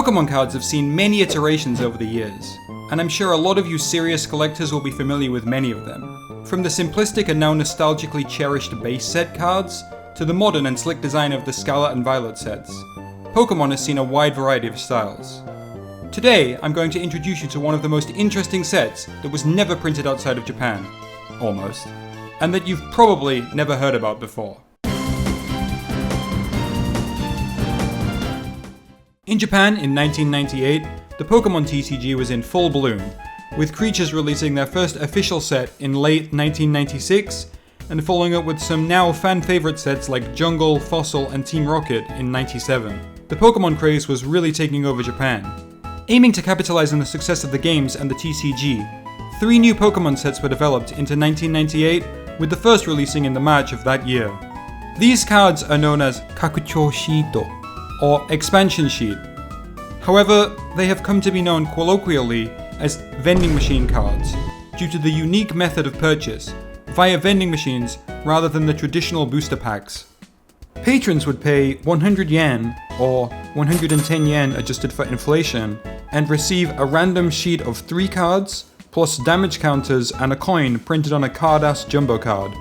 Pokemon cards have seen many iterations over the years, and I'm sure a lot of you serious collectors will be familiar with many of them. From the simplistic and now nostalgically cherished base set cards, to the modern and slick design of the Scarlet and Violet sets, Pokemon has seen a wide variety of styles. Today, I'm going to introduce you to one of the most interesting sets that was never printed outside of Japan, almost, and that you've probably never heard about before. In Japan in 1998, the Pokemon TCG was in full bloom, with Creatures releasing their first official set in late 1996, and following up with some now fan favourite sets like Jungle, Fossil and Team Rocket in 97. The Pokemon craze was really taking over Japan. Aiming to capitalise on the success of the games and the TCG, 3 new Pokemon sets were developed into 1998, with the first releasing in the March of that year. These cards are known as Kakuchou Shito, or Expansion Sheet. However, they have come to be known colloquially as vending machine cards, due to the unique method of purchase, via vending machines rather than the traditional booster packs. Patrons would pay 100 yen, or 110 yen adjusted for inflation, and receive a random sheet of 3 cards, plus damage counters and a coin printed on a card-ass jumbo card,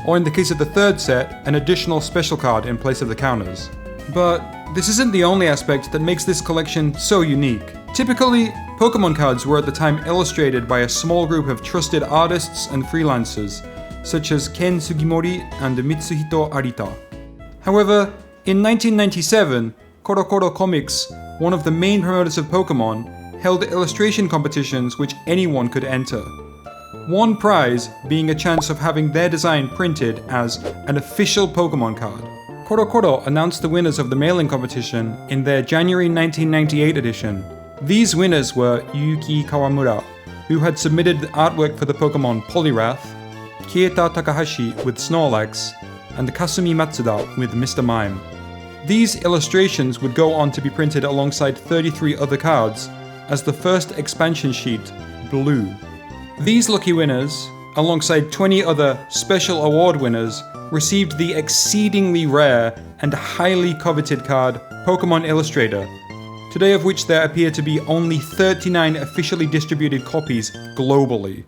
or in the case of the third set, an additional special card in place of the counters. But this isn't the only aspect that makes this collection so unique. Typically, Pokemon cards were at the time illustrated by a small group of trusted artists and freelancers, such as Ken Sugimori and Mitsuhito Arita. However, in 1997, CoroCoro Comics, one of the main promoters of Pokemon, held illustration competitions which anyone could enter. One prize being a chance of having their design printed as an official Pokemon card. CoroCoro announced the winners of the mailing competition in their January 1998 edition. These winners were Yuki Kawamura, who had submitted the artwork for the Pokemon Poliwrath, Kieta Takahashi with Snorlax, and Kasumi Matsuda with Mr. Mime. These illustrations would go on to be printed alongside 33 other cards as the first expansion sheet, Blue. These lucky winners, alongside 20 other special award winners, received the exceedingly rare and highly coveted card Pokemon Illustrator, today of which there appear to be only 39 officially distributed copies globally.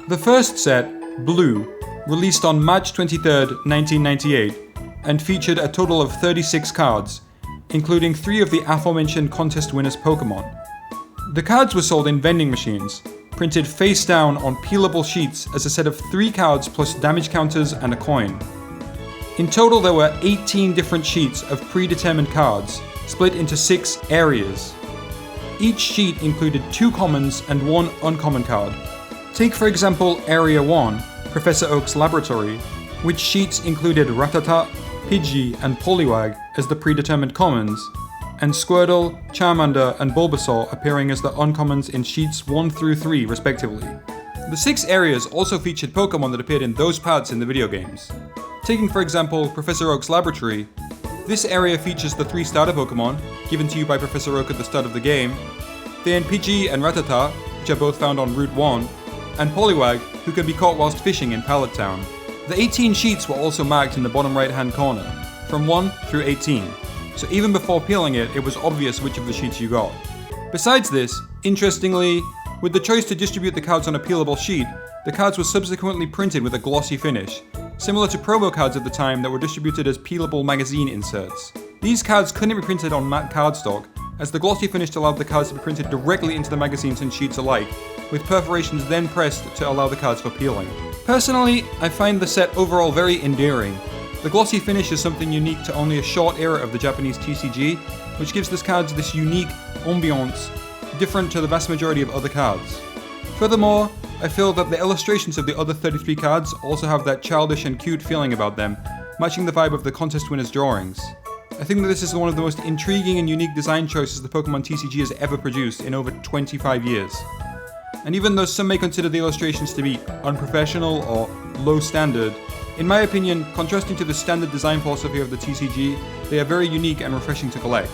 The first set, Blue, released on March 23, 1998, and featured a total of 36 cards, including 3 of the aforementioned contest winners' Pokemon. The cards were sold in vending machines, printed face down on peelable sheets as a set of 3 cards plus damage counters and a coin. In total there were 18 different sheets of predetermined cards, split into 6 areas. Each sheet included 2 commons and 1 uncommon card. Take for example Area 1, Professor Oak's laboratory, which sheets included Rattata, Pidgey and Poliwag as the predetermined commons, and Squirtle, Charmander and Bulbasaur appearing as the uncommons in sheets 1 through 3 respectively. The 6 areas also featured Pokemon that appeared in those parts in the video games. Taking for example Professor Oak's laboratory, this area features the 3 starter Pokemon, given to you by Professor Oak at the start of the game, then Pidgey and Rattata, which are both found on Route 1, and Poliwag, who can be caught whilst fishing in Pallet Town. The 18 sheets were also marked in the bottom right hand corner, from 1 through 18, so even before peeling it, it was obvious which of the sheets you got. Besides this, interestingly, with the choice to distribute the cards on a peelable sheet, the cards were subsequently printed with a glossy finish, similar to promo cards at the time that were distributed as peelable magazine inserts. These cards couldn't be printed on matte cardstock, as the glossy finish allowed the cards to be printed directly into the magazines and sheets alike, with perforations then pressed to allow the cards for peeling. Personally, I find the set overall very endearing. The glossy finish is something unique to only a short era of the Japanese TCG, which gives these cards this unique ambiance, different to the vast majority of other cards. Furthermore, I feel that the illustrations of the other 33 cards also have that childish and cute feeling about them, matching the vibe of the contest winners' drawings. I think that this is one of the most intriguing and unique design choices the Pokemon TCG has ever produced in over 25 years. And even though some may consider the illustrations to be unprofessional or low standard, in my opinion, contrasting to the standard design philosophy of the TCG, they are very unique and refreshing to collect.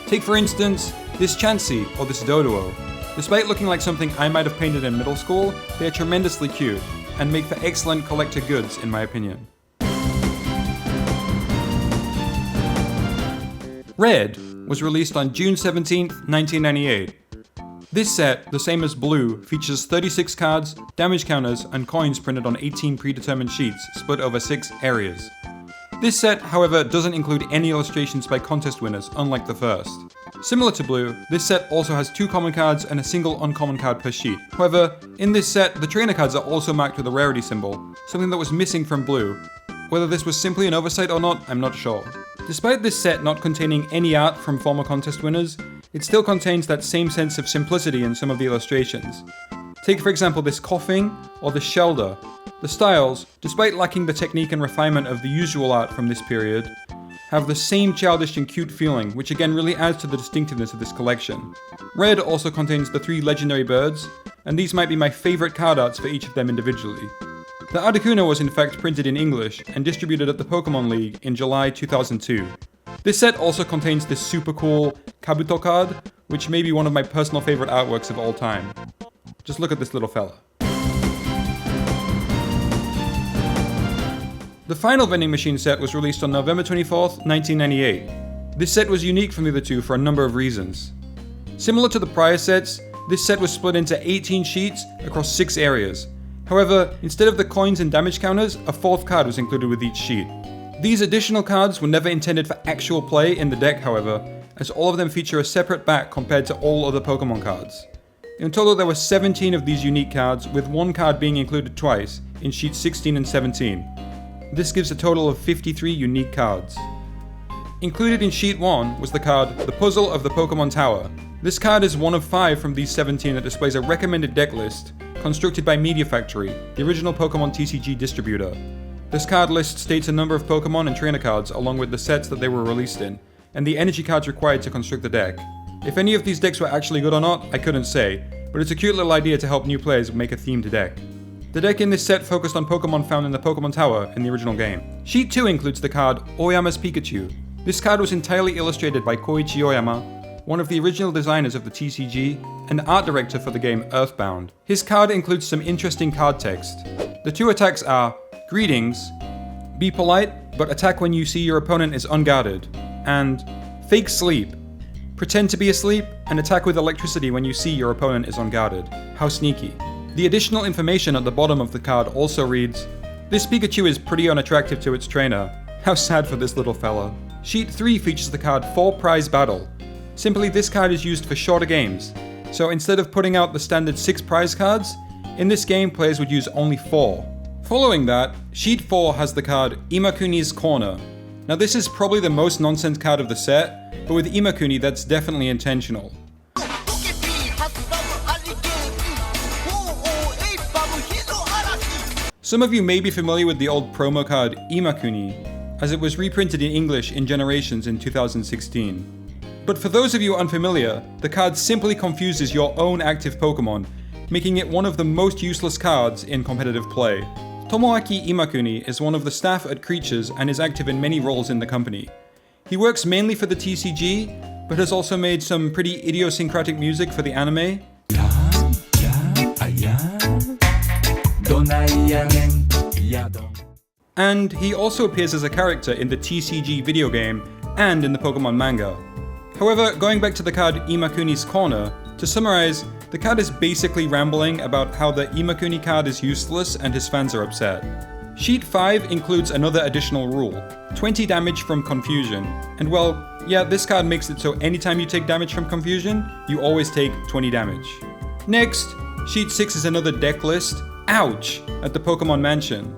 Take for instance, this Chansey, or this Doduo. Despite looking like something I might have painted in middle school, they are tremendously cute, and make for excellent collector goods in my opinion. Red was released on June 17, 1998. This set, the same as Blue, features 36 cards, damage counters, and coins printed on 18 predetermined sheets split over 6 areas. This set, however, doesn't include any illustrations by contest winners, unlike the first. Similar to Blue, this set also has 2 common cards and a single uncommon card per sheet. However, in this set, the trainer cards are also marked with a rarity symbol, something that was missing from Blue. Whether this was simply an oversight or not, I'm not sure. Despite this set not containing any art from former contest winners, it still contains that same sense of simplicity in some of the illustrations. Take for example this coughing or the shelter. The styles, despite lacking the technique and refinement of the usual art from this period, have the same childish and cute feeling, which again really adds to the distinctiveness of this collection. Red also contains the 3 legendary birds, and these might be my favourite card arts for each of them individually. The Articuno was in fact printed in English and distributed at the Pokemon League in July 2002. This set also contains this super cool Kabuto card, which may be one of my personal favourite artworks of all time. Just look at this little fella. The final vending machine set was released on November 24th, 1998. This set was unique from the other two for a number of reasons. Similar to the prior sets, this set was split into 18 sheets across 6 areas. However, instead of the coins and damage counters, a 4th card was included with each sheet. These additional cards were never intended for actual play in the deck, however, as all of them feature a separate back compared to all other Pokemon cards. In total, there were 17 of these unique cards, with 1 card being included twice, in sheets 16 and 17. This gives a total of 53 unique cards. Included in sheet 1 was the card The Puzzle of the Pokemon Tower. This card is one of 5 from these 17 that displays a recommended deck list, constructed by Media Factory, the original Pokemon TCG distributor. This card list states a number of Pokemon and trainer cards along with the sets that they were released in, and the energy cards required to construct the deck. If any of these decks were actually good or not, I couldn't say, but it's a cute little idea to help new players make a themed deck. The deck in this set focused on Pokemon found in the Pokemon Tower in the original game. Sheet 2 includes the card Oyama's Pikachu. This card was entirely illustrated by Koichi Oyama, one of the original designers of the TCG and art director for the game Earthbound. His card includes some interesting card text. The 2 attacks are Greetings, Be Polite, but attack when you see your opponent is unguarded, and Fake Sleep. Pretend to be asleep and attack with electricity when you see your opponent is unguarded. How sneaky. The additional information at the bottom of the card also reads, This Pikachu is pretty unattractive to its trainer. How sad for this little fella. Sheet 3 features the card 4 Prize Battle. Simply, this card is used for shorter games, so instead of putting out the standard 6 prize cards, in this game players would use only 4. Following that, Sheet 4 has the card Imakuni's Corner. Now this is probably the most nonsense card of the set, but with Imakuni that's definitely intentional. Some of you may be familiar with the old promo card Imakuni, as it was reprinted in English in Generations in 2016. But for those of you unfamiliar, the card simply confuses your own active Pokemon, making it one of the most useless cards in competitive play. Tomoaki Imakuni is one of the staff at Creatures and is active in many roles in the company. He works mainly for the TCG, but has also made some pretty idiosyncratic music for the anime. And he also appears as a character in the TCG video game and in the Pokemon manga. However, going back to the card Imakuni's Corner, to summarize, the card is basically rambling about how the Imakuni card is useless and his fans are upset. Sheet 5 includes another additional rule, 20 damage from confusion, and well, yeah, this card makes it so anytime you take damage from confusion, you always take 20 damage. Next, Sheet 6 is another deck list, ouch, at the Pokemon Mansion.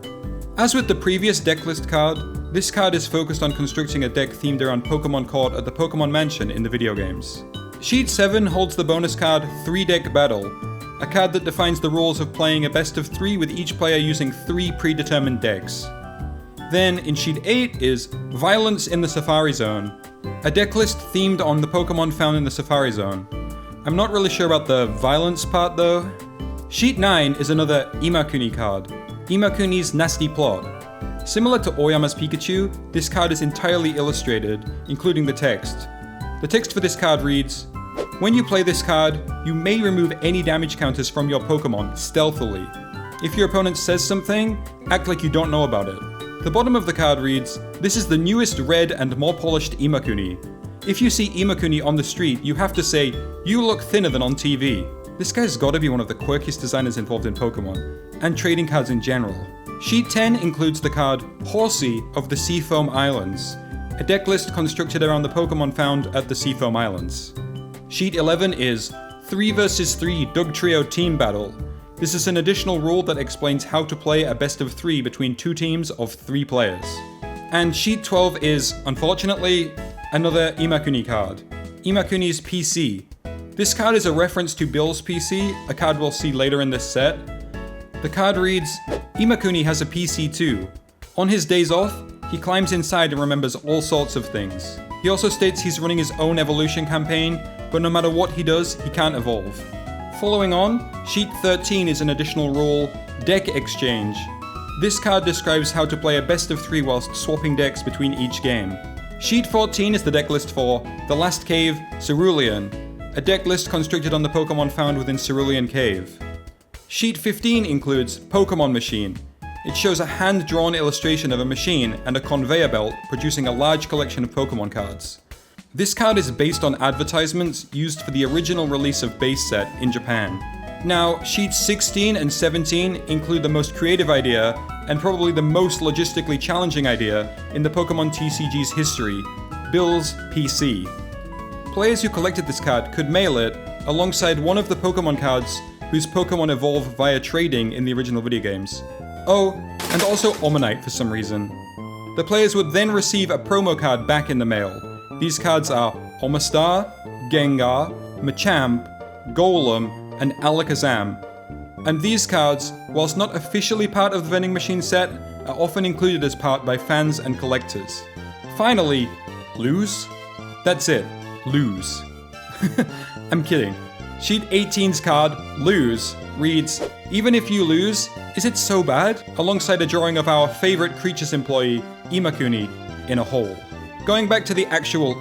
As with the previous deck list card, this card is focused on constructing a deck themed around Pokemon caught at the Pokemon Mansion in the video games. Sheet 7 holds the bonus card 3-Deck Battle, a card that defines the rules of playing a best of 3 with each player using 3 predetermined decks. Then in Sheet 8 is Violence in the Safari Zone, a deck list themed on the Pokemon found in the Safari Zone. I'm not really sure about the violence part though. Sheet 9 is another Imakuni card, Imakuni's Nasty Plot. Similar to Oyama's Pikachu, this card is entirely illustrated, including the text. The text for this card reads, When you play this card, you may remove any damage counters from your Pokemon stealthily. If your opponent says something, act like you don't know about it. The bottom of the card reads, This is the newest red and more polished Imakuni. If you see Imakuni on the street, you have to say, "You look thinner than on TV." This guy's gotta be one of the quirkiest designers involved in Pokemon, and trading cards in general. Sheet 10 includes the card Horsey of the Seafoam Islands, a deck list constructed around the Pokemon found at the Seafoam Islands. Sheet 11 is 3 vs 3 Dugtrio Team Battle. This is an additional rule that explains how to play a best of 3 between 2 teams of 3 players. And Sheet 12 is, unfortunately, another Imakuni card. Imakuni's PC. This card is a reference to Bill's PC, a card we'll see later in this set. The card reads, Imakuni has a PC too. On his days off, he climbs inside and remembers all sorts of things. He also states he's running his own evolution campaign, but no matter what he does, he can't evolve. Following on, Sheet 13 is an additional rule, Deck Exchange. This card describes how to play a best of 3 whilst swapping decks between each game. Sheet 14 is the deck list for The Last Cave, Cerulean, a deck list constructed on the Pokemon found within Cerulean Cave. Sheet 15 includes Pokemon Machine. It shows a hand-drawn illustration of a machine and a conveyor belt producing a large collection of Pokemon cards. This card is based on advertisements used for the original release of Base Set in Japan. Now, Sheets 16 and 17 include the most creative idea, and probably the most logistically challenging idea, in the Pokemon TCG's history, Bill's PC. Players who collected this card could mail it alongside one of the Pokemon cards whose Pokemon evolve via trading in the original video games. Oh, and also Omanyte for some reason. The players would then receive a promo card back in the mail. These cards are Omastar, Gengar, Machamp, Golem, and Alakazam. And these cards, whilst not officially part of the vending machine set, are often included as part by fans and collectors. Finally, lose? That's it, lose. I'm kidding. Sheet 18's card, Lose, reads, Even if you lose, is it so bad? Alongside a drawing of our favorite creatures employee, Imakuni, in a hole. Going back to the actual,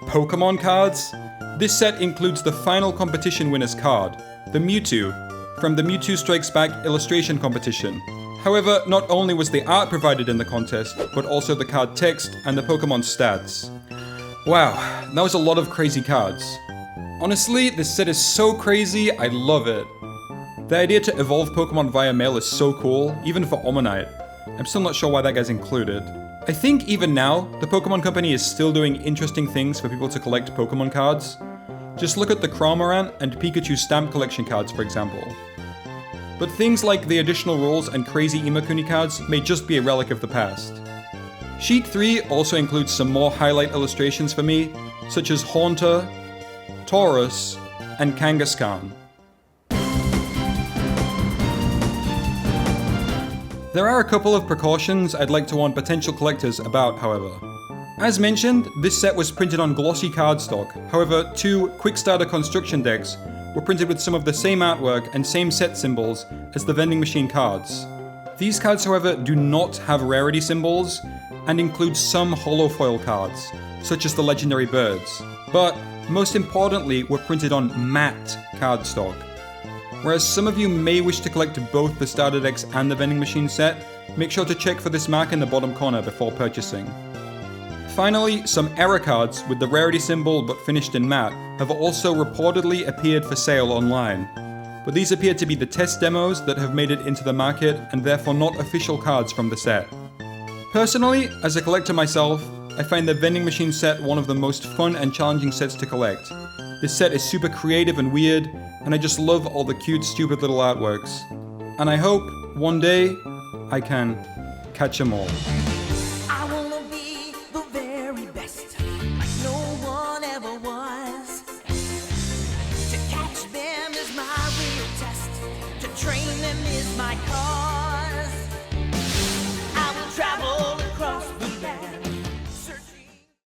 Pokemon cards, this set includes the final competition winner's card, the Mewtwo, from the Mewtwo Strikes Back illustration competition. However, not only was the art provided in the contest, but also the card text and the Pokemon stats. Wow, that was a lot of crazy cards. Honestly, this set is so crazy, I love it. The idea to evolve Pokemon via mail is so cool, even for Omanyte. I'm still not sure why that guy's included. I think even now, the Pokemon Company is still doing interesting things for people to collect Pokemon cards. Just look at the Cramorant and Pikachu stamp collection cards, for example. But things like the additional rules and crazy Imakuni cards may just be a relic of the past. Sheet 3 also includes some more highlight illustrations for me, such as Haunter, Taurus, and Kangaskhan. There are a couple of precautions I'd like to warn potential collectors about, however. As mentioned, this set was printed on glossy cardstock, however, 2 Quick Starter construction decks were printed with some of the same artwork and same set symbols as the vending machine cards. These cards, however, do not have rarity symbols, and include some holofoil cards, such as the legendary birds, but most importantly were printed on matte cardstock. Whereas some of you may wish to collect both the starter decks and the vending machine set, make sure to check for this mark in the bottom corner before purchasing. Finally, some error cards with the rarity symbol but finished in matte have also reportedly appeared for sale online, but these appear to be the test demos that have made it into the market and therefore not official cards from the set. Personally, as a collector myself, I find the vending machine set one of the most fun and challenging sets to collect. This set is super creative and weird, and I just love all the cute, stupid little artworks. And I hope, one day, I can catch them all. I wanna be the very best, like no one ever was. To catch them is my real test, to train them is my cause.